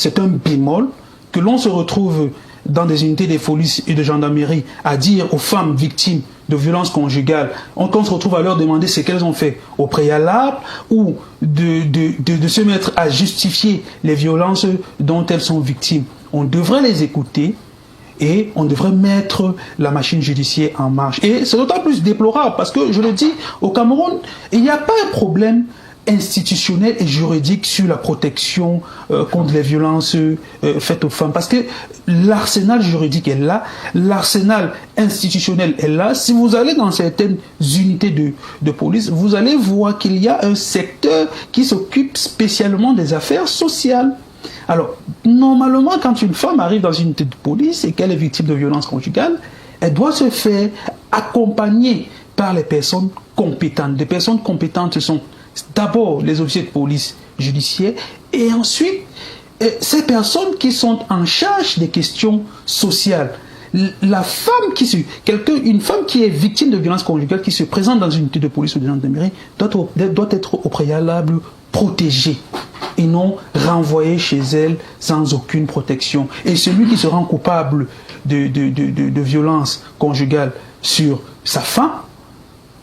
c'est un bémol que l'on se retrouve dans des unités de police et de gendarmerie à dire aux femmes victimes de violences conjugales, qu'on se retrouve à leur demander ce qu'elles ont fait au préalable ou de se mettre à justifier les violences dont elles sont victimes. On devrait les écouter et on devrait mettre la machine judiciaire en marche. Et c'est d'autant plus déplorable parce que, je le dis, au Cameroun, il n'y a pas un problème institutionnel et juridique sur la protection contre les violences faites aux femmes. Parce que l'arsenal juridique est là, l'arsenal institutionnel est là. Si vous allez dans certaines unités de police, vous allez voir qu'il y a un secteur qui s'occupe spécialement des affaires sociales. Alors, normalement, quand une femme arrive dans une unité de police et qu'elle est victime de violences conjugales, elle doit se faire accompagner par les personnes compétentes. Les personnes compétentes sont d'abord les officiers de police judiciaire et ensuite ces personnes qui sont en charge des questions sociales. La femme une femme qui est victime de violences conjugales qui se présente dans une unité de police ou de gendarmerie doit être au préalable protégée et non renvoyée chez elle sans aucune protection. Et celui qui se rend coupable de violences conjugales sur sa femme,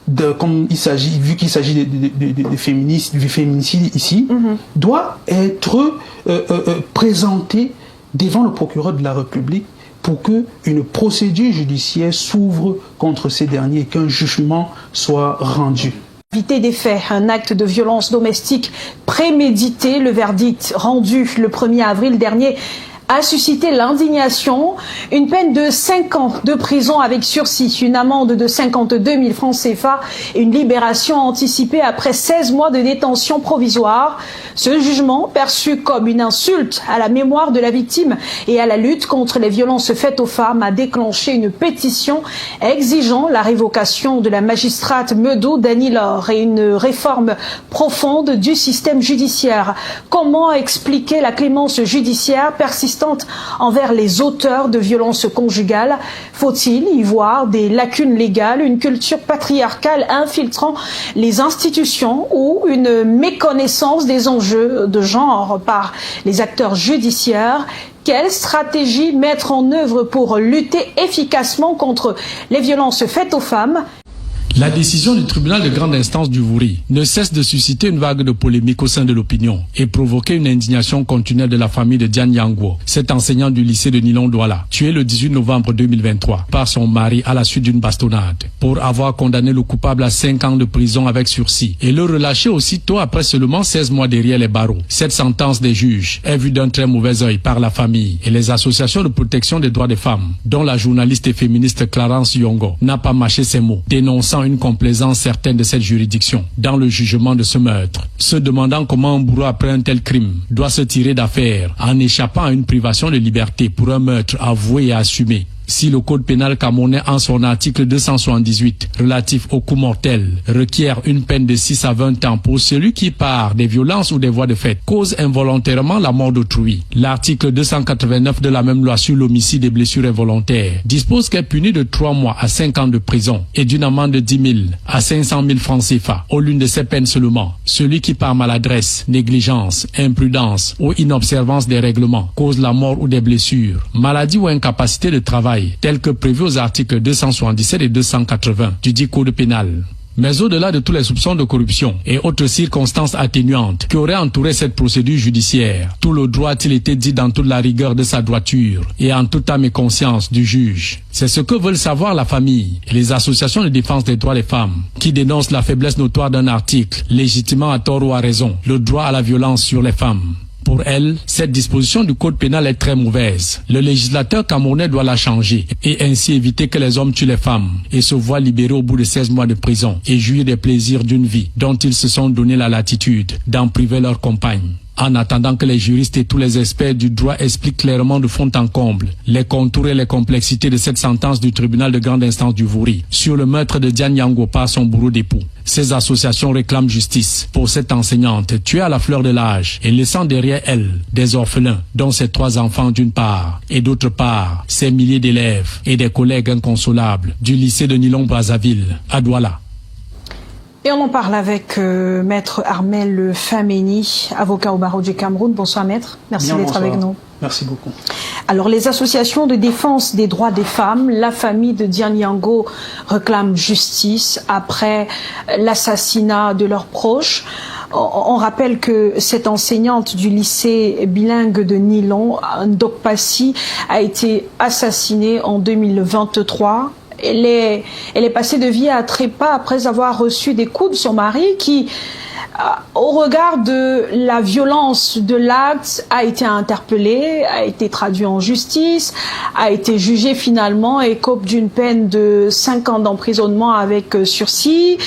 vu qu'il s'agit de féminicide ici, doit être présenté devant le procureur de la République pour qu'une procédure judiciaire s'ouvre contre ces derniers et qu'un jugement soit rendu. Gravité des faits, un acte de violence domestique prémédité, le verdict rendu le 1er avril dernier a suscité l'indignation. Une peine de 5 ans de prison avec sursis, une amende de 52 000 francs CFA et une libération anticipée après 16 mois de détention provisoire. Ce jugement, perçu comme une insulte à la mémoire de la victime et à la lutte contre les violences faites aux femmes, a déclenché une pétition exigeant la révocation de la magistrate Medo Danilor et une réforme profonde du système judiciaire. Comment expliquer la clémence judiciaire persistante envers les auteurs de violences conjugales? Faut-il y voir des lacunes légales, une culture patriarcale infiltrant les institutions ou une méconnaissance des enjeux de genre par les acteurs judiciaires? Quelle stratégie mettre en œuvre pour lutter efficacement contre les violences faites aux femmes? La décision du tribunal de grande instance du Wouri ne cesse de susciter une vague de polémique au sein de l'opinion et provoquer une indignation continuelle de la famille de Diane Yangwo, cet enseignant du lycée de Nilon-Douala, tué le 18 novembre 2023 par son mari à la suite d'une bastonnade, pour avoir condamné le coupable à 5 ans de prison avec sursis et le relâcher aussitôt après seulement 16 mois derrière les barreaux. Cette sentence des juges est vue d'un très mauvais œil par la famille et les associations de protection des droits des femmes, dont la journaliste et féministe Clarence Yongo n'a pas mâché ses mots, dénonçant une complaisance certaine de cette juridiction dans le jugement de ce meurtre, se demandant comment un bourreau après un tel crime doit se tirer d'affaire en échappant à une privation de liberté pour un meurtre avoué et assumé. Si le code pénal camerounais en son article 278 relatif au coup mortel requiert une peine de 6 à 20 ans pour celui qui par des violences ou des voies de fait cause involontairement la mort d'autrui, l'article 289 de la même loi sur l'homicide et blessures involontaires dispose qu'elle punit de 3 mois à 5 ans de prison et d'une amende de 10 000 à 500 000 francs CFA ou l'une de ces peines seulement celui qui par maladresse, négligence, imprudence ou inobservance des règlements cause la mort ou des blessures, maladie ou incapacité de travail tel que prévu aux articles 277 et 280 du dit code pénal. Mais au-delà de tous les soupçons de corruption et autres circonstances atténuantes qui auraient entouré cette procédure judiciaire, tout le droit a-t-il été dit dans toute la rigueur de sa droiture et en toute âme et conscience du juge? C'est ce que veulent savoir la famille et les associations de défense des droits des femmes qui dénoncent la faiblesse notoire d'un article, légitimement à tort ou à raison, le droit à la violence sur les femmes. Pour elle, cette disposition du code pénal est très mauvaise. Le législateur camerounais doit la changer et ainsi éviter que les hommes tuent les femmes et se voient libérés au bout de 16 mois de prison et jouir des plaisirs d'une vie dont ils se sont donné la latitude d'en priver leurs compagnes. En attendant que les juristes et tous les experts du droit expliquent clairement de fond en comble les contours et les complexités de cette sentence du tribunal de grande instance du Wouri sur le meurtre de Diane Yangwo par son bourreau d'époux. Ces associations réclament justice pour cette enseignante tuée à la fleur de l'âge et laissant derrière elle des orphelins, dont ses 3 enfants d'une part, et d'autre part, ses milliers d'élèves et des collègues inconsolables du lycée de Nilon-Brazzaville à Douala. Et on en parle avec Maître Armel Fameni, avocat au barreau du Cameroun. Bonsoir Maître, merci d'être avec nous. Merci beaucoup. Alors les associations de défense des droits des femmes, la famille de Diane Yango réclame justice après l'assassinat de leurs proches. On rappelle que cette enseignante du lycée bilingue de Nilon, Ndok Passy, a été assassinée en 2023. Elle est passée de vie à trépas après avoir reçu des coups de son mari qui, au regard de la violence de l'acte, a été interpellé, a été traduit en justice, a été jugé finalement et écope d'une peine de 5 ans d'emprisonnement avec sursis,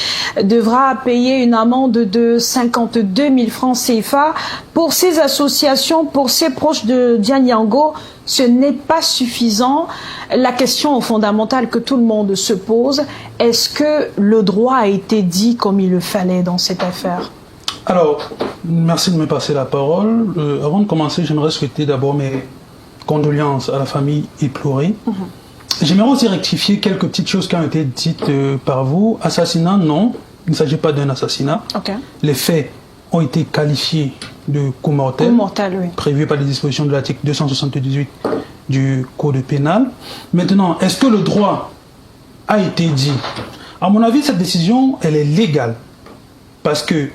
devra payer une amende de 52 000 francs CFA. Pour ces associations, pour ses proches de Diane Yango, ce n'est pas suffisant. La question fondamentale que tout le monde se pose, est-ce que le droit a été dit comme il le fallait dans cette affaire? Alors, merci de me passer la parole. Avant de commencer, j'aimerais souhaiter d'abord mes condoléances à la famille éplorée. J'aimerais aussi rectifier quelques petites choses qui ont été dites par vous. Assassinat, non. Il ne s'agit pas d'un assassinat. Okay. Les faits ont été qualifiés de coup mortel, oui, prévu par les dispositions de l'article 278 du Code pénal. Maintenant, est-ce que le droit a été dit? À mon avis, cette décision, elle est légale. Parce que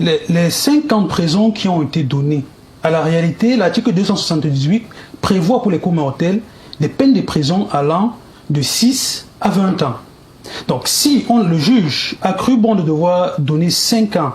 les 5 ans de prison qui ont été donnés, à la réalité, l'article 278 prévoit pour les coups mortels des peines de prison allant de 6 à 20 ans. Donc, si le juge a cru bon de devoir donner 5 ans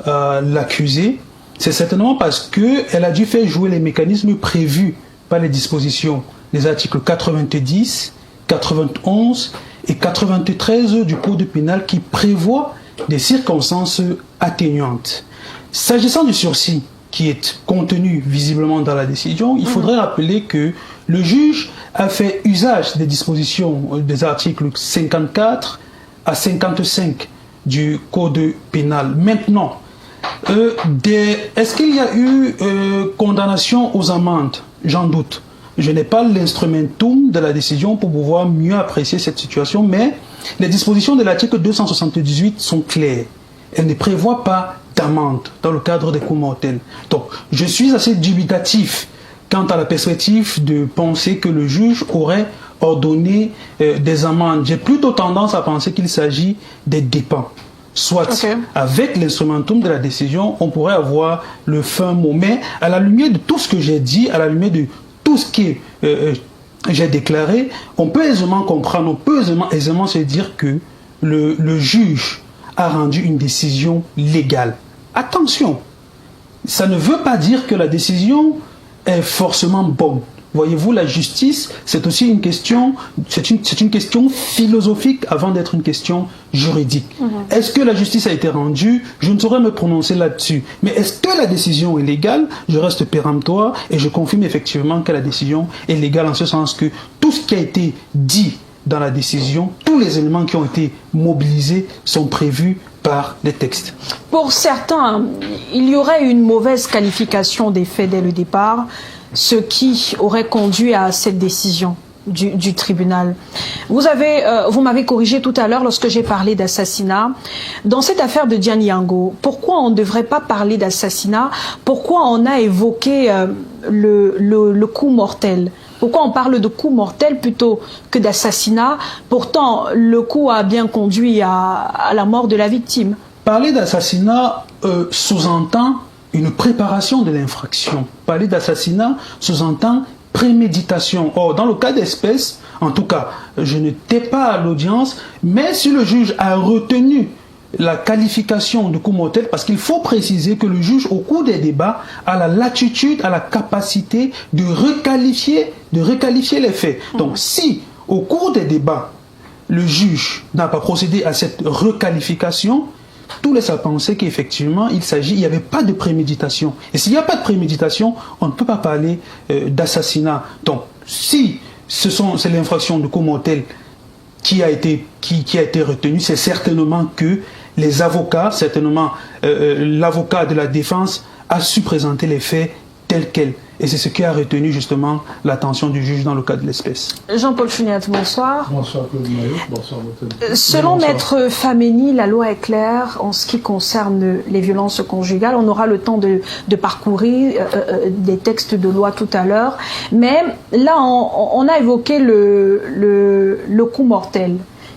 à l'accusé, c'est certainement parce qu'elle a dû faire jouer les mécanismes prévus par les dispositions des articles 90, 91 et 93 du Code pénal qui prévoient des circonstances atténuantes. S'agissant du sursis qui est contenu visiblement dans la décision, il faudrait rappeler que le juge a fait usage des dispositions des articles 54 à 55 du Code pénal. Maintenant, est-ce qu'il y a eu condamnation aux amendes? J'en doute. Je n'ai pas l'instrumentum de la décision pour pouvoir mieux apprécier cette situation, mais les dispositions de l'article 278 sont claires. Elles ne prévoient pas d'amende dans le cadre des coups mortels. Donc, je suis assez dubitatif quant à la perspective de penser que le juge aurait ordonné des amendes. J'ai plutôt tendance à penser qu'il s'agit des dépens. Soit avec l'instrumentum de la décision, on pourrait avoir le fin mot. Mais à la lumière de tout ce que j'ai dit, à la lumière de tout ce que j'ai déclaré, on peut aisément comprendre, on peut aisément se dire que le juge a rendu une décision légale. Attention, ça ne veut pas dire que la décision est forcément bonne. Voyez-vous, la justice, c'est aussi une question, c'est une question philosophique avant d'être une question juridique. Est-ce que la justice a été rendue? Je ne saurais me prononcer là-dessus. Mais est-ce que la décision est légale? Je reste péremptoire et je confirme effectivement que la décision est légale en ce sens que tout ce qui a été dit dans la décision, tous les éléments qui ont été mobilisés sont prévus par les textes. Pour certains, il y aurait une mauvaise qualification des faits dès le départ, ce qui aurait conduit à cette décision du tribunal. Vous m'avez corrigé tout à l'heure lorsque j'ai parlé d'assassinat. Dans cette affaire de Diane Yango, pourquoi on ne devrait pas parler d'assassinat? Pourquoi on a évoqué le coup mortel? Pourquoi on parle de coup mortel plutôt que d'assassinat? Pourtant, le coup a bien conduit à la mort de la victime. Parler d'assassinat sous-entend une préparation de l'infraction. Parler d'assassinat sous-entend préméditation. Or, dans le cas d'espèce, en tout cas, je n'étais pas à l'audience, mais si le juge a retenu la qualification de coup mortel, parce qu'il faut préciser que le juge, au cours des débats, a la latitude, a la capacité de requalifier les faits. Donc, si, au cours des débats, le juge n'a pas procédé à cette requalification, tout laisse à penser qu'effectivement, il n'y avait pas de préméditation. Et s'il n'y a pas de préméditation, on ne peut pas parler d'assassinat. Donc, si c'est l'infraction de coup mortel qui a été retenue, c'est certainement que les avocats, certainement l'avocat de la défense a su présenter les faits tels quels. Et c'est ce qui a retenu justement l'attention du juge dans le cas de l'espèce. Jean-Paul Chuniat, bonsoir. Bonsoir, Claude Maillot. Bonsoir, Selon Maître Fameni, la loi est claire en ce qui concerne les violences conjugales. On aura le temps de parcourir des textes de loi tout à l'heure. Mais là, on a évoqué le coup mortel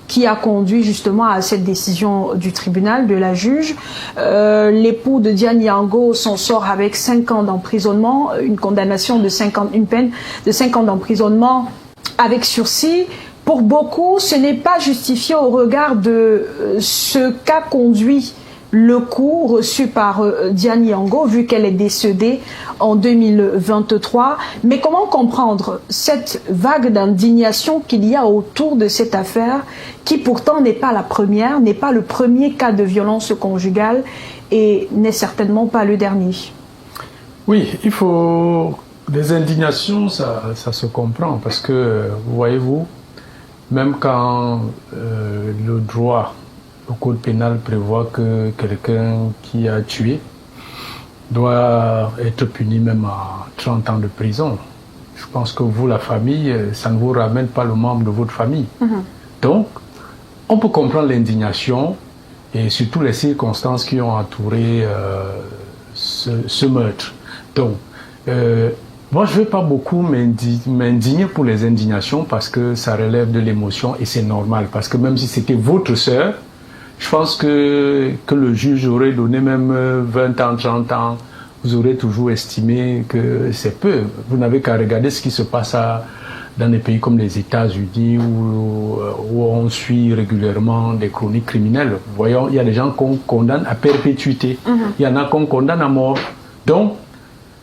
qui a conduit justement à cette décision du tribunal, de la juge. L'époux de Diane Yango s'en sort avec 5 ans d'emprisonnement, une condamnation de 5 ans, une peine de 5 ans d'emprisonnement avec sursis. Pour beaucoup, ce n'est pas justifié au regard de ce qu'a conduit le coup reçu par Diane Yango, vu qu'elle est décédée en 2023. Mais comment comprendre cette vague d'indignation qu'il y a autour de cette affaire, qui pourtant n'est pas la première, n'est pas le premier cas de violence conjugale et n'est certainement pas le dernier? Oui, il faut... Des indignations, ça se comprend, parce que, voyez-vous, même quand le droit, le code pénal prévoit que quelqu'un qui a tué doit être puni même à 30 ans de prison. Je pense que vous, la famille, ça ne vous ramène pas le membre de votre famille. Donc, on peut comprendre l'indignation et surtout les circonstances qui ont entouré ce meurtre. Donc, moi, je ne vais pas beaucoup m'indigner pour les indignations parce que ça relève de l'émotion et c'est normal. Parce que même si c'était votre sœur, je pense que le juge aurait donné même 20 ans, 30 ans. Vous aurez toujours estimé que c'est peu. Vous n'avez qu'à regarder ce qui se passe dans des pays comme les États-Unis où on suit régulièrement des chroniques criminelles. Voyons, il y a des gens qu'on condamne à perpétuité. Il y en a qu'on condamne à mort. Donc,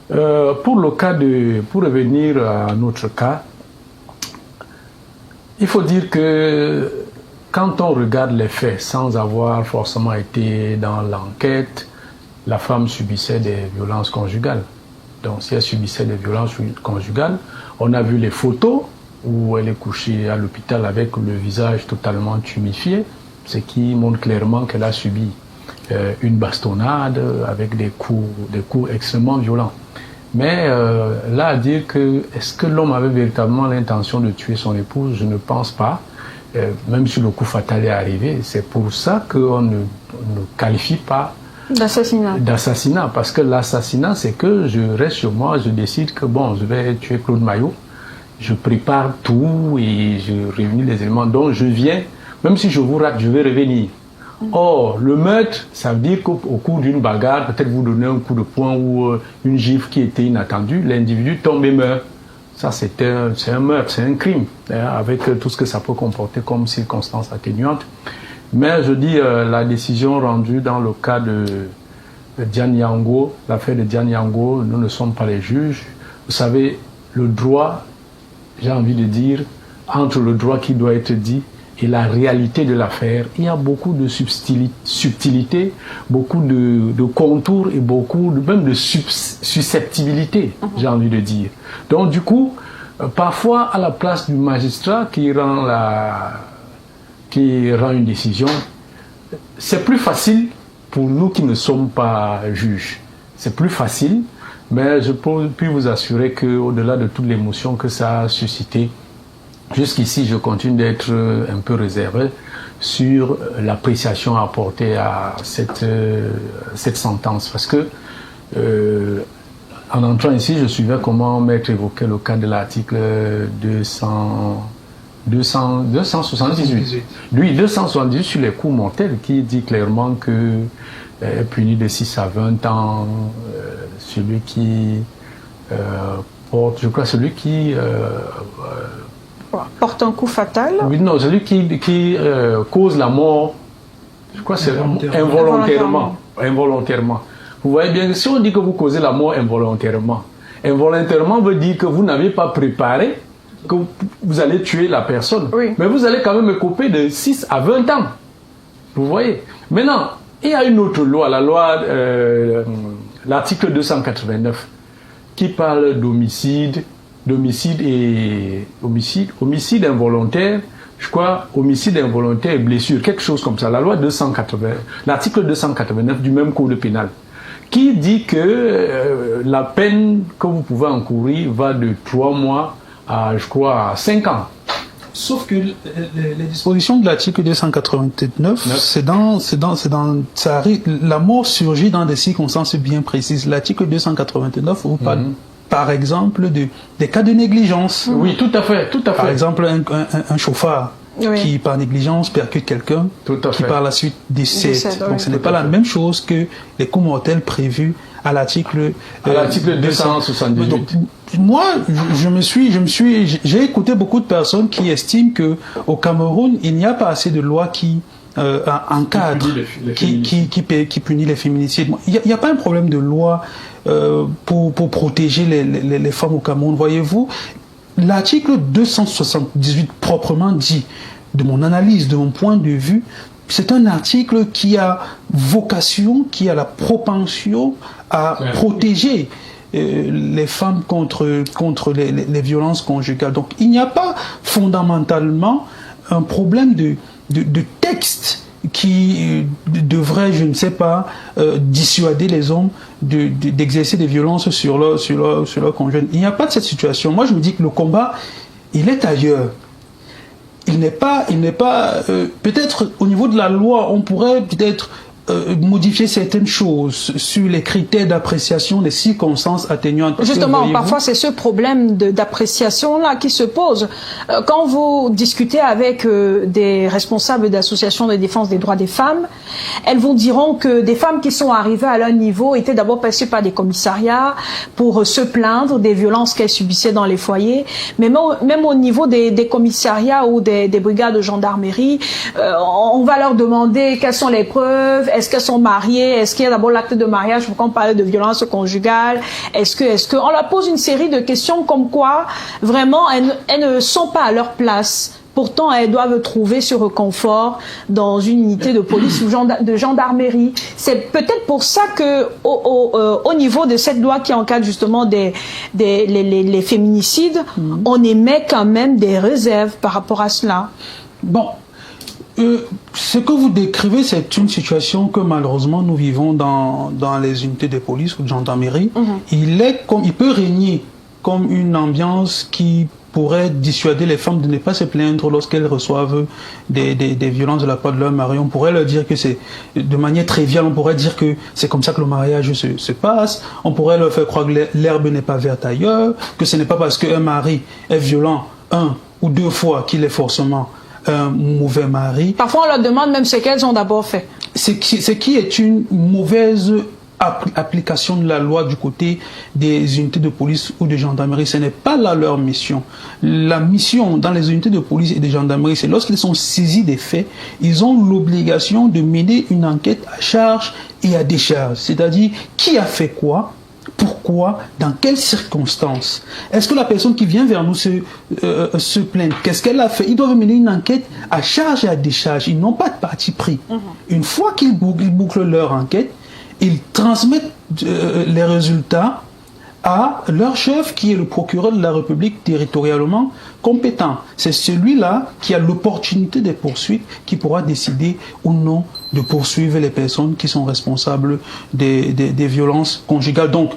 pour revenir à notre cas, il faut dire que quand on regarde les faits sans avoir forcément été dans l'enquête, la femme subissait des violences conjugales. Donc si elle subissait des violences conjugales, on a vu les photos où elle est couchée à l'hôpital avec le visage totalement tuméfié, ce qui montre clairement qu'elle a subi une bastonnade avec des coups extrêmement violents. Mais là, à dire que est-ce que l'homme avait véritablement l'intention de tuer son épouse, je ne pense pas. Même si le coup fatal est arrivé, c'est pour ça qu'on ne qualifie pas d'assassinat. Parce que l'assassinat, c'est que je reste sur moi, je décide que bon, je vais tuer Claude Maillot, je prépare tout et je réunis les éléments. Donc je viens, même si je vous rate, je vais revenir. Or, le meurtre, ça veut dire qu'au cours d'une bagarre, peut-être vous donnez un coup de poing ou une gifle qui était inattendue, l'individu tombe et meurt. Ça, c'est un meurtre, c'est un crime, avec tout ce que ça peut comporter comme circonstances atténuantes. Mais je dis, la décision rendue dans le cas de Diane Yango, l'affaire de Diane Yango, nous ne sommes pas les juges. Vous savez, le droit, j'ai envie de dire, entre le droit qui doit être dit et la réalité de l'affaire, il y a beaucoup de subtilité, beaucoup de contours et beaucoup même de susceptibilité, j'ai envie de dire. Donc du coup, parfois à la place du magistrat qui rend une décision, c'est plus facile pour nous qui ne sommes pas juges. C'est plus facile, mais je peux vous assurer qu'au-delà de toute l'émotion que ça a suscité, jusqu'ici, je continue d'être un peu réservé sur l'appréciation apportée à cette sentence. Parce que, en entrant ici, je suivais comment Maître évoquait le cas de l'article 278. Lui, 278 sur les coups mortels, qui dit clairement que est puni de 6 à 20 ans celui qui porte, je crois, celui qui... porte un coup fatal. Oui, non, celui qui cause la mort, je crois que c'est involontairement. Vous voyez bien, si on dit que vous causez la mort involontairement veut dire que vous n'avez pas préparé que vous allez tuer la personne. Oui. Mais vous allez quand même écoper de 6 à 20 ans. Vous voyez. Maintenant, il y a une autre loi, la loi, l'article 289, qui parle d'homicide involontaire, je crois, homicide involontaire et blessure, quelque chose comme ça. La loi 280, l'article 289 du même code pénal, qui dit que la peine que vous pouvez encourir va de 3 mois à, je crois, à 5 ans. Sauf que les dispositions de l'article 289, la mort surgit dans des circonstances bien précises. L'article 289 vous parle, par exemple, des cas de négligence. Oui, tout à fait, tout à fait. Par exemple, un chauffard qui, par négligence, percute quelqu'un, qui par la suite décède. Donc, ce n'est pas la même chose que les coups mortels prévus à l'article 278. Donc, moi, j'ai écouté beaucoup de personnes qui estiment que au Cameroun, il n'y a pas assez de lois qui encadrent, qui punit les féminicides. Il n'y a pas un problème de loi pour protéger les femmes au Cameroun. Voyez-vous, l'article 278 proprement dit, de mon analyse, de mon point de vue, c'est un article qui a vocation, qui a la propension à protéger les femmes contre les violences conjugales. Donc il n'y a pas fondamentalement un problème de texte qui devrait, je ne sais pas, dissuader les hommes d'exercer des violences sur leur conjoint. Il n'y a pas de cette situation. Moi, je me dis que le combat, il est ailleurs. Il n'est pas peut-être au niveau de la loi, on pourrait peut-être modifier certaines choses sur les critères d'appréciation des circonstances atténuantes. Justement, parfois c'est ce problème d'appréciation-là qui se pose. Quand vous discutez avec des responsables d'associations de défense des droits des femmes, elles vous diront que des femmes qui sont arrivées à leur niveau étaient d'abord passées par des commissariats pour se plaindre des violences qu'elles subissaient dans les foyers, mais même au niveau des commissariats ou des brigades de gendarmerie, on va leur demander quelles sont les preuves. Est-ce qu'elles sont mariées? Est-ce qu'il y a d'abord l'acte de mariage pour qu'on parle de violence conjugale? On leur pose une série de questions comme quoi, vraiment, elles ne sont pas à leur place. Pourtant, elles doivent trouver ce réconfort dans une unité de police ou de gendarmerie. C'est peut-être pour ça que, au niveau de cette loi qui encadre justement les féminicides, on émet quand même des réserves par rapport à cela. Bon. Ce que vous décrivez, c'est une situation que malheureusement nous vivons dans les unités de police ou de gendarmerie. Il peut régner comme une ambiance qui pourrait dissuader les femmes de ne pas se plaindre lorsqu'elles reçoivent des violences de la part de leur mari. On pourrait leur dire que c'est de manière triviale, on pourrait dire que c'est comme ça que le mariage se passe. On pourrait leur faire croire que l'herbe n'est pas verte ailleurs, que ce n'est pas parce qu'un mari est violent 1 ou 2 fois qu'il est forcément un mauvais mari. Parfois, on leur demande même ce qu'elles ont d'abord fait. Ce qui est une mauvaise application de la loi du côté des unités de police ou de gendarmerie. Ce n'est pas là leur mission. La mission dans les unités de police et de gendarmerie, c'est lorsqu'ils sont saisis des faits, ils ont l'obligation de mener une enquête à charge et à décharge. C'est-à-dire, qui a fait quoi? Pourquoi? Dans quelles circonstances? Est-ce que la personne qui vient vers nous se plaint? Qu'est-ce qu'elle a fait? Ils doivent mener une enquête à charge et à décharge. Ils n'ont pas de parti pris. Une fois qu'ils bouclent leur enquête, ils transmettent les résultats à leur chef qui est le procureur de la République territorialement compétent. C'est celui-là qui a l'opportunité des poursuites qui pourra décider ou non de poursuivre les personnes qui sont responsables des violences conjugales. Donc,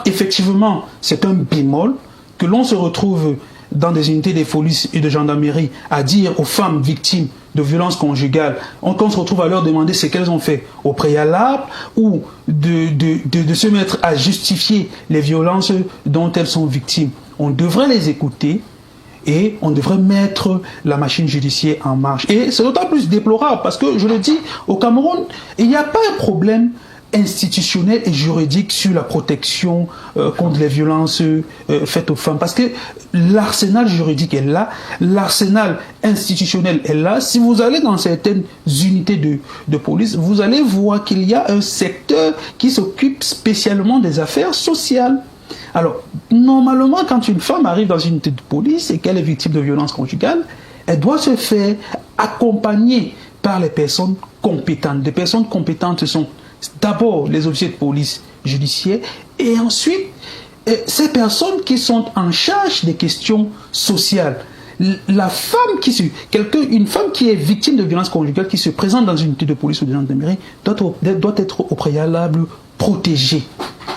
effectivement, c'est un bémol que l'on se retrouve dans des unités de police et de gendarmerie à dire aux femmes victimes de violences conjugales, qu'on se retrouve à leur demander ce qu'elles ont fait au préalable ou de se mettre à justifier les violences dont elles sont victimes. On devrait les écouter et on devrait mettre la machine judiciaire en marche. Et c'est d'autant plus déplorable parce que, je le dis, au Cameroun, il n'y a pas un problème institutionnel et juridique sur la protection contre les violences faites aux femmes. Parce que l'arsenal juridique est là, l'arsenal institutionnel est là. Si vous allez dans certaines unités de police, vous allez voir qu'il y a un secteur qui s'occupe spécialement des affaires sociales. Alors, normalement, quand une femme arrive dans une unité de police et qu'elle est victime de violences conjugales, elle doit se faire accompagner par les personnes compétentes. Les personnes compétentes sont d'abord les officiers de police judiciaire et ensuite ces personnes qui sont en charge des questions sociales. La femme une femme qui est victime de violences conjugales qui se présente dans une unité de police ou de gendarmerie doit être au préalable protégée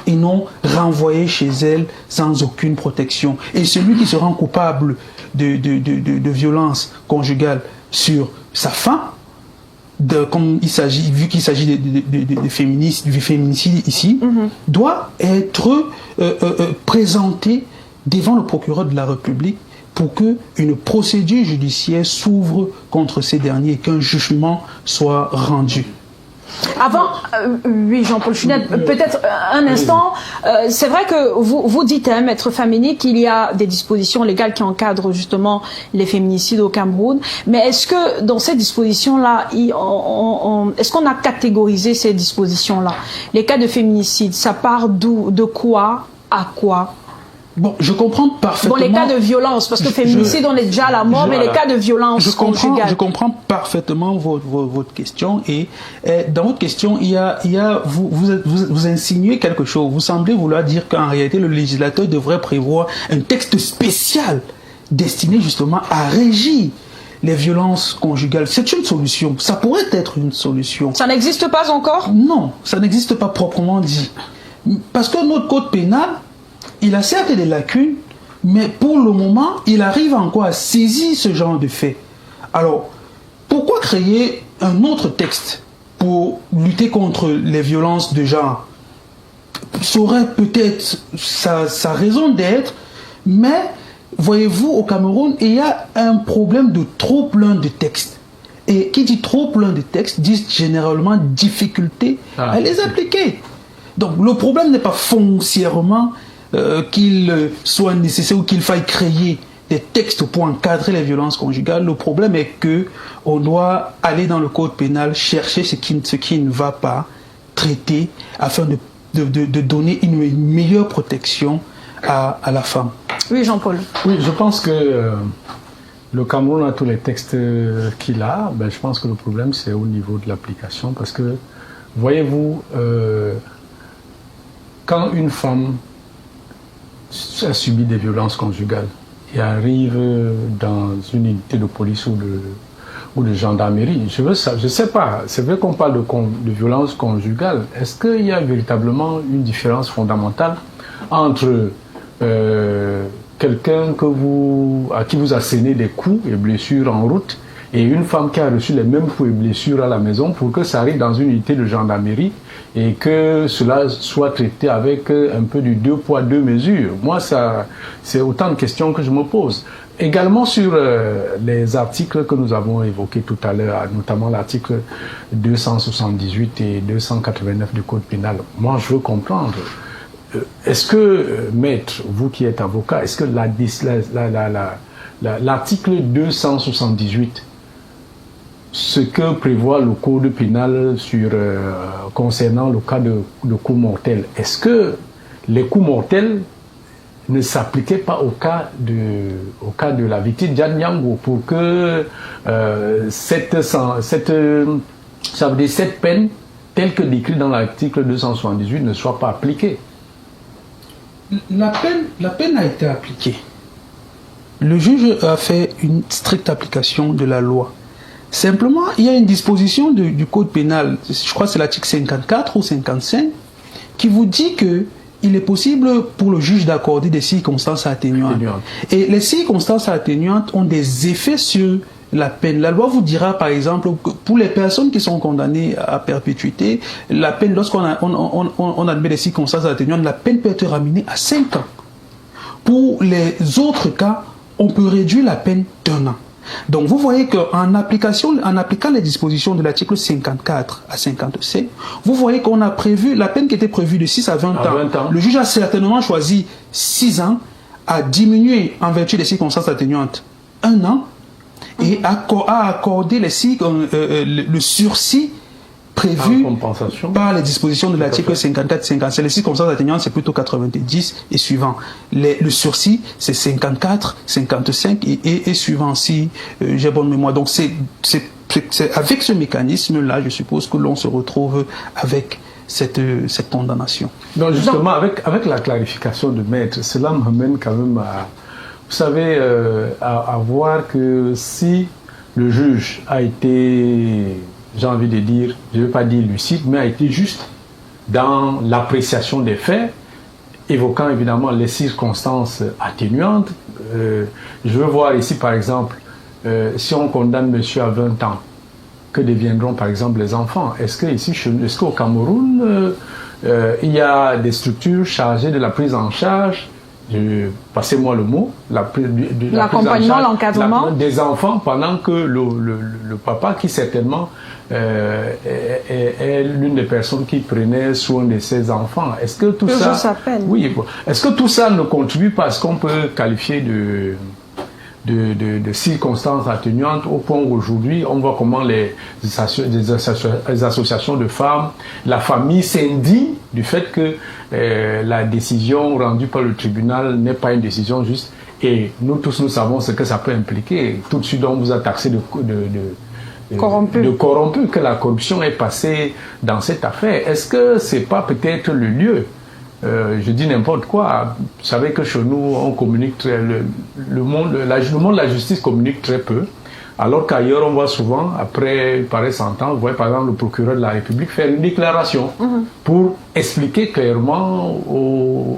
et non renvoyée chez elle sans aucune protection. Et celui qui se rend coupable de violence conjugale sur sa femme, comme il s'agit, vu qu'il s'agit de féminicide ici, doit être présenté devant le procureur de la République pour qu'une procédure judiciaire s'ouvre contre ces derniers et qu'un jugement soit rendu. Avant, oui, Jean-Paul Chunette, peut-être un instant, c'est vrai que vous dites, hein, Maître Famini, qu'il y a des dispositions légales qui encadrent justement les féminicides au Cameroun, mais est-ce que dans ces dispositions-là, est-ce qu'on a catégorisé ces dispositions-là? Les cas de féminicide, ça part d'où, de quoi à quoi? Bon, je comprends parfaitement. Bon, les cas de violence, parce que féminicide, on est déjà à la mort, mais les cas de violence conjugale. Je comprends parfaitement votre question, et dans votre question, vous insinuez quelque chose. Vous semblez vouloir dire qu'en réalité, le législateur devrait prévoir un texte spécial destiné justement à régir les violences conjugales. C'est une solution. Ça pourrait être une solution. Ça n'existe pas encore? Non, ça n'existe pas proprement dit. Parce que notre code pénal, il a certes des lacunes, mais pour le moment, il arrive encore à saisir ce genre de fait. Alors, pourquoi créer un autre texte pour lutter contre les violences de genre? Ça aurait peut-être sa raison d'être, mais voyez-vous, au Cameroun, il y a un problème de trop plein de textes. Et qui dit trop plein de textes dit généralement difficulté à les appliquer. Donc, le problème n'est pas foncièrement qu'il soit nécessaire ou qu'il faille créer des textes pour encadrer les violences conjugales. Le problème est que on doit aller dans le code pénal chercher ce qui ne va pas, traiter afin de donner une meilleure protection à la femme. Oui, Jean-Paul. Oui, je pense que le Cameroun a tous les textes qu'il a. Ben, je pense que le problème, c'est au niveau de l'application. Parce que, voyez-vous, quand une femme a subi des violences conjugales et arrive dans une unité de police ou de gendarmerie, je sais pas, c'est vrai qu'on parle de violence conjugale. Est-ce qu'il y a véritablement une différence fondamentale entre quelqu'un à qui vous assénez des coups et blessures en route et une femme qui a reçu les mêmes coups et blessures à la maison, pour que ça arrive dans une unité de gendarmerie et que cela soit traité avec un peu du 2 poids 2 mesures? Moi, c'est autant de questions que je me pose. Également sur les articles que nous avons évoqués tout à l'heure, notamment l'article 278 et 289 du Code pénal. Moi, je veux comprendre, est-ce que, maître, vous qui êtes avocat, est-ce que l'article 278, ce que prévoit le Code pénal concernant le cas de coups mortels, est-ce que les coups mortels ne s'appliquaient pas au cas de la victime Diane Yango, pour que cette peine, telle que décrite dans l'article 278, ne soit pas appliquée? La peine a été appliquée. Le juge a fait une stricte application de la loi. Simplement, il y a une disposition du Code pénal, je crois que c'est l'article 54 ou 55, qui vous dit que il est possible pour le juge d'accorder des circonstances atténuantes. Et les circonstances atténuantes ont des effets sur la peine. La loi vous dira, par exemple, que pour les personnes qui sont condamnées à perpétuité, la peine, lorsqu'on admet des circonstances atténuantes, la peine peut être ramenée à 5 ans. Pour les autres cas, on peut réduire la peine d'1 an. Donc vous voyez qu'en appliquant les dispositions de l'article 54 à 57, vous voyez qu'on a prévu, la peine qui était prévue de 6 à 20 ans. Le juge a certainement choisi 6 ans, à diminuer en vertu des circonstances atténuantes 1 an, et a accordé le sursis prévu par les dispositions de l'article 54-57. Les circonstances atténuantes, c'est plutôt 90 et suivant. Le sursis, c'est 54, 55 et suivant, si j'ai bonne mémoire. Donc c'est avec ce mécanisme-là, je suppose que l'on se retrouve avec cette condamnation. Donc justement, avec la clarification de maître, cela m'amène quand même à, vous savez, à voir que si le juge a été, j'ai envie de dire, je ne veux pas dire lucide, mais a été juste dans l'appréciation des faits, évoquant évidemment les circonstances atténuantes. Je veux voir ici, par exemple, si on condamne monsieur à 20 ans, que deviendront par exemple les enfants? Est-ce qu'au Cameroun, il y a des structures chargées de la prise en charge, passez-moi le mot, l'accompagnement, l'encadrement des enfants, pendant que le papa, qui certainement est l'une des personnes qui prenait soin de ses enfants. Est-ce que tout ça... Oui, est-ce que tout ça ne contribue pas à ce qu'on peut qualifier de circonstances atténuantes, au point où aujourd'hui on voit comment les associations de femmes, la famille s'indigne du fait que la décision rendue par le tribunal n'est pas une décision juste, et nous tous nous savons ce que ça peut impliquer. Tout de suite on vous a taxé de corrompu, que la corruption est passée dans cette affaire. Est-ce que c'est pas peut-être le lieu? Je dis n'importe quoi. Vous savez que chez nous, on communique le monde de la justice communique très peu, alors qu'ailleurs, on voit souvent, après pareille sentence, vous voyez par exemple le procureur de la République faire une déclaration pour expliquer clairement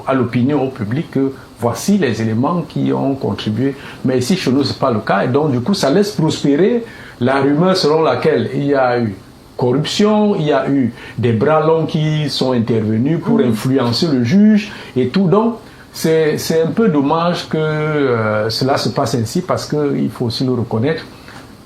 à l'opinion, au public, que voici les éléments qui ont contribué. Mais ici, chez nous, c'est pas le cas, et donc du coup, ça laisse prospérer la rumeur selon laquelle il y a eu corruption, il y a eu des bras longs qui sont intervenus pour influencer le juge et tout. Donc, c'est un peu dommage que cela se passe ainsi, parce qu'il faut aussi le reconnaître,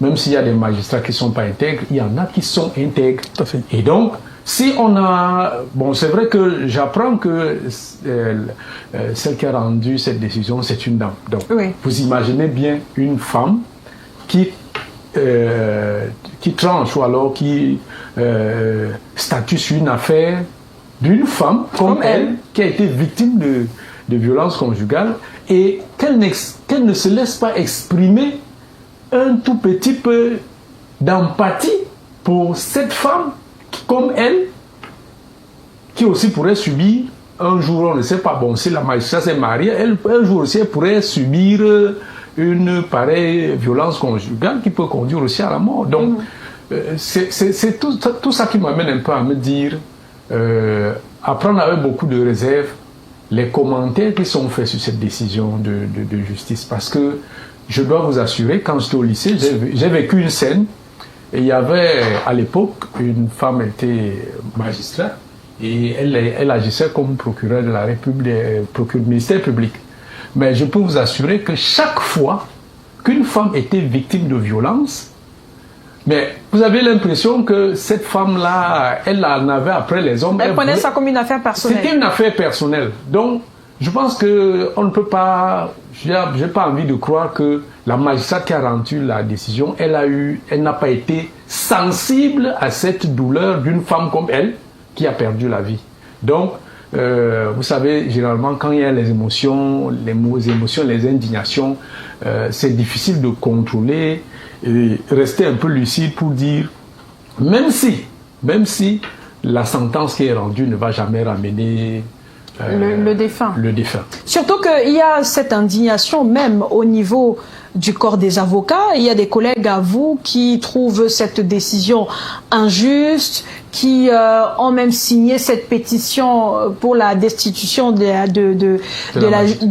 même s'il y a des magistrats qui ne sont pas intègres, il y en a qui sont intègres. Tout à fait. Et donc, si on a... Bon, c'est vrai que j'apprends que celle qui a rendu cette décision, c'est une dame. Donc, vous imaginez bien une femme qui tranche, ou alors qui statue sur une affaire d'une femme comme elle, qui a été victime de violences conjugales, et qu'elle ne se laisse pas exprimer un tout petit peu d'empathie pour cette femme comme elle, qui aussi pourrait subir un jour, on ne sait pas, bon, si la magistrate s'est mariée, elle, un jour aussi, elle pourrait subir une pareille violence conjugale qui peut conduire aussi à la mort. Donc, c'est tout ça qui m'amène un peu à me dire, à prendre avec beaucoup de réserve les commentaires qui sont faits sur cette décision de justice. Parce que je dois vous assurer, quand j'étais au lycée, j'ai vécu une scène, et il y avait à l'époque, une femme était magistrate, et elle agissait comme procureur de la République, ministère public. Mais je peux vous assurer que chaque fois qu'une femme était victime de violence, mais vous avez l'impression que cette femme-là, elle en avait après les hommes. Elle prenait ça comme une affaire personnelle. C'était une affaire personnelle. Donc, je pense qu'on ne peut pas... Je n'ai pas envie de croire que la magistrate qui a rendu la décision, elle n'a pas été sensible à cette douleur d'une femme comme elle qui a perdu la vie. Donc, vous savez, généralement, quand il y a les émotions, les indignations, c'est difficile de contrôler et rester un peu lucide pour dire, même si la sentence qui est rendue ne va jamais ramener le défunt. Surtout qu'il y a cette indignation même au niveau du corps des avocats. Il y a des collègues à vous qui trouvent cette décision injuste, qui ont même signé cette pétition pour la destitution de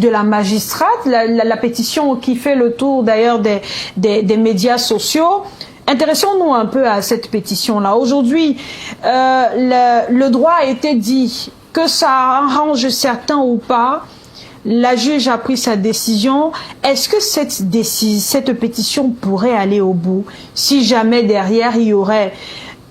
la magistrate, la pétition qui fait le tour d'ailleurs des médias sociaux. Intéressons-nous un peu à cette pétition-là. Aujourd'hui, le droit a été dit, que ça arrange certains ou pas. La juge a pris sa décision. Est-ce que cette pétition pourrait aller au bout si jamais derrière il y aurait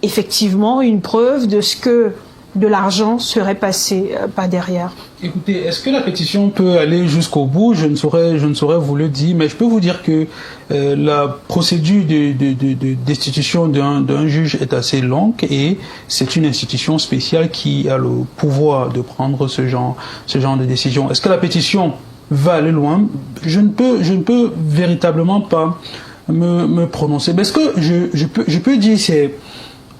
effectivement une preuve de ce que de l'argent serait passé pas derrière? Écoutez, est-ce que la pétition peut aller jusqu'au bout? Je ne saurais vous le dire, mais je peux vous dire que la procédure de destitution d'un juge est assez longue, et c'est une institution spéciale qui a le pouvoir de prendre ce genre de décision. Est-ce que la pétition va aller loin? Je ne peux véritablement pas me prononcer. Mais ce que je peux dire, c'est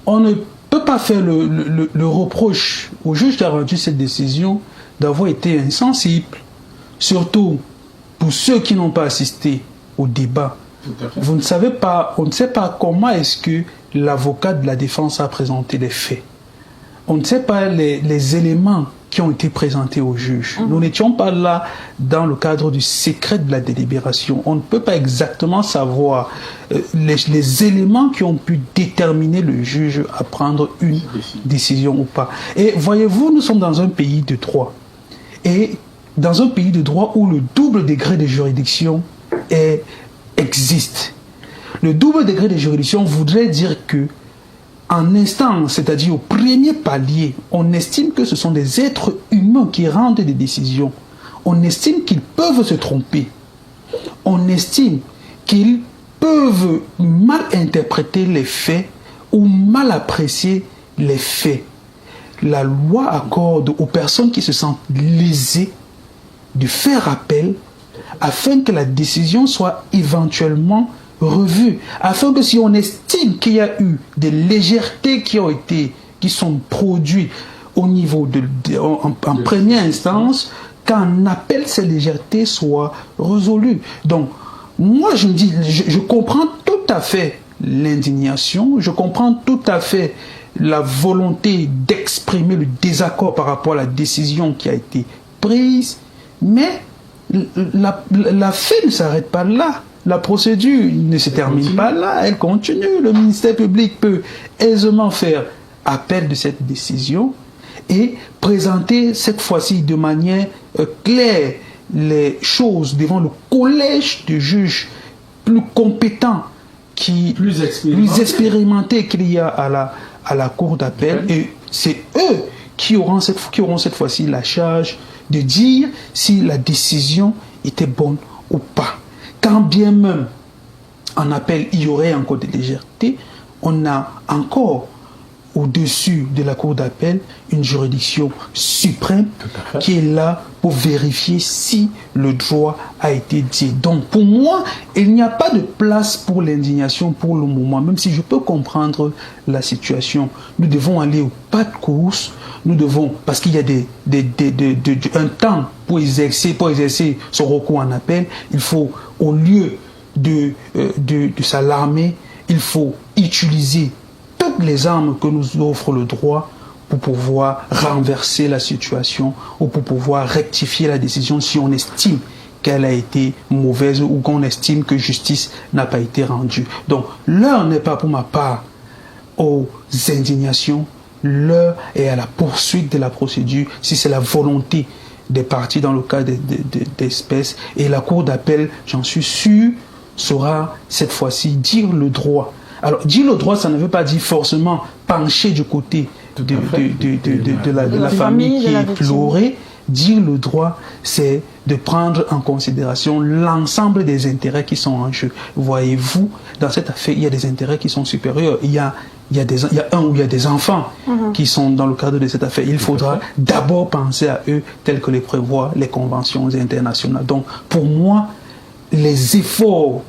on ne peut pas faire le reproche au juge qui a rendu cette décision d'avoir été insensible, surtout pour ceux qui n'ont pas assisté au débat. On ne sait pas comment est-ce que l'avocat de la défense a présenté les faits. on ne sait pas les éléments qui ont été présentés au juge. Nous n'étions pas là dans le cadre du secret de la délibération. On ne peut pas exactement savoir les éléments qui ont pu déterminer le juge à prendre une décision ou pas. Et voyez-vous, nous sommes dans un pays de droit. Et dans un pays de droit où le double degré de juridiction existe. Le double degré de juridiction voudrait dire que en instance, c'est-à-dire au premier palier, on estime que ce sont des êtres humains qui rendent des décisions. On estime qu'ils peuvent se tromper. On estime qu'ils peuvent mal interpréter les faits ou mal apprécier les faits. La loi accorde aux personnes qui se sentent lésées de faire appel afin que la décision soit éventuellement revue, afin que si on estime qu'il y a eu des légèretés qui sont produites au niveau en première instance, qu'un appel ces légèretés soit résolu. Donc, moi je me dis, je comprends tout à fait l'indignation, je comprends tout à fait la volonté d'exprimer le désaccord par rapport à la décision qui a été prise, mais l'affaire ne s'arrête pas là. La procédure ne se termine pas là, elle continue. Le ministère public peut aisément faire appel de cette décision et présenter cette fois-ci de manière claire les choses devant le collège de juges plus compétents, plus expérimentés qu'il y a à la cour d'appel. Et c'est eux qui auront cette fois-ci la charge de dire si la décision était bonne ou pas. Quand bien même en appel il y aurait encore des légèretés, on a encore au-dessus de la cour d'appel une juridiction suprême qui est là pour vérifier si le droit a été dit. Donc pour moi, il n'y a pas de place pour l'indignation pour le moment, même si je peux comprendre la situation. Nous devons aller au pas de course, nous devons, parce qu'il y a un temps pour exercer son recours en appel, il faut, au lieu de s'alarmer, il faut utiliser toutes les armes que nous offre le droit pour pouvoir renverser la situation ou pour pouvoir rectifier la décision si on estime qu'elle a été mauvaise ou qu'on estime que justice n'a pas été rendue. Donc l'heure n'est pas pour ma part aux indignations, l'heure est à la poursuite de la procédure si c'est la volonté des parties dans le cas d'espèces, et la cour d'appel, j'en suis sûr, saura cette fois-ci dire le droit. Alors, dire le droit, ça ne veut pas dire forcément pencher du côté de la famille qui est pleurée. Dire le droit, c'est de prendre en considération l'ensemble des intérêts qui sont en jeu. Voyez-vous, dans cette affaire, il y a des intérêts qui sont supérieurs. Il y a des enfants qui sont dans le cadre de cette affaire. Il faudra d'abord penser à eux tels que les prévoient les conventions internationales. Donc, pour moi, les efforts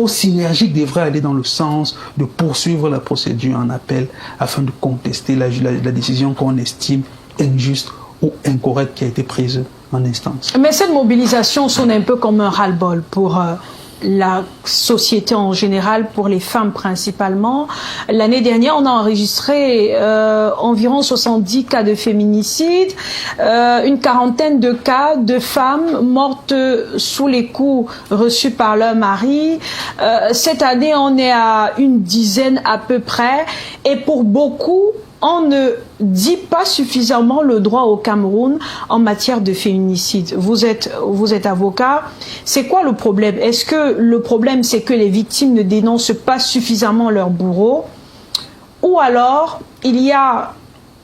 synergiques devraient aller dans le sens de poursuivre la procédure en appel afin de contester la décision qu'on estime injuste ou incorrecte qui a été prise en instance. Mais cette mobilisation sonne un peu comme un ras-le-bol pour la société en général, pour les femmes principalement. L'année dernière, on a enregistré environ 70 cas de féminicide, une quarantaine de cas de femmes mortes sous les coups reçus par leur mari. Cette année, on est à une dizaine à peu près. Et pour beaucoup, on ne dit pas suffisamment le droit au Cameroun en matière de féminicide. Vous êtes avocat. C'est quoi le problème? Est-ce que le problème, c'est que les victimes ne dénoncent pas suffisamment leur bourreau? Ou alors, il y a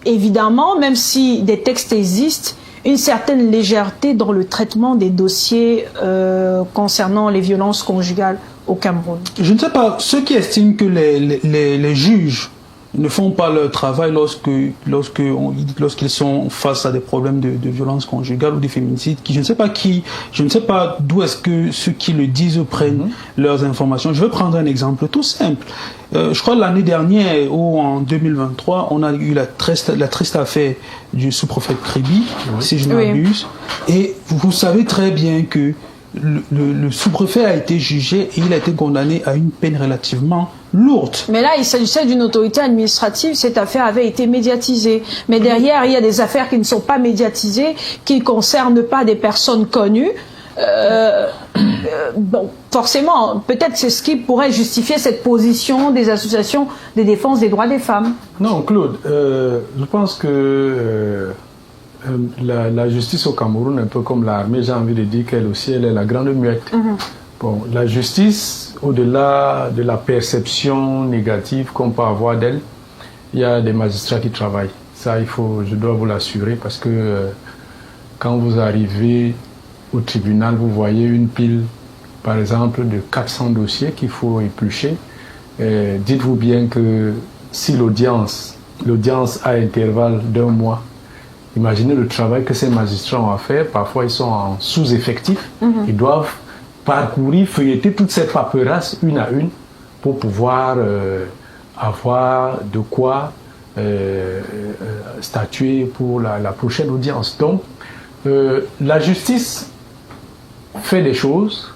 évidemment, même si des textes existent, une certaine légèreté dans le traitement des dossiers concernant les violences conjugales au Cameroun? Je ne sais pas. Ceux qui estiment que les juges ne font pas leur travail lorsqu'ils sont face à des problèmes de violence conjugale ou de féminicide, je ne sais pas d'où est-ce que ceux qui le disent prennent leurs informations. Je vais prendre un exemple tout simple. Je crois l'année dernière ou en 2023, on a eu la triste affaire du sous-préfet Kribi, si je ne m'abuse. Et vous savez très bien que le sous-préfet a été jugé et il a été condamné à une peine relativement lourde. Mais là, il s'agissait d'une autorité administrative. Cette affaire avait été médiatisée. Mais derrière, il y a des affaires qui ne sont pas médiatisées, qui ne concernent pas des personnes connues. Bon, forcément, peut-être c'est ce qui pourrait justifier cette position des associations de défense des droits des femmes. Non, Claude, je pense que la justice au Cameroun, un peu comme l'armée, j'ai envie de dire qu'elle aussi, elle est la grande muette. Bon, la justice, au-delà de la perception négative qu'on peut avoir d'elle, il y a des magistrats qui travaillent. Ça, je dois vous l'assurer, parce que quand vous arrivez au tribunal, vous voyez une pile, par exemple, de 400 dossiers qu'il faut éplucher. Dites-vous bien que si l'audience a intervalle d'1 mois, imaginez le travail que ces magistrats ont à faire. Parfois, ils sont en sous-effectif. Ils doivent parcourir, feuilleter toute cette paperasse une à une pour pouvoir avoir de quoi statuer pour la prochaine audience. Donc, la justice fait des choses,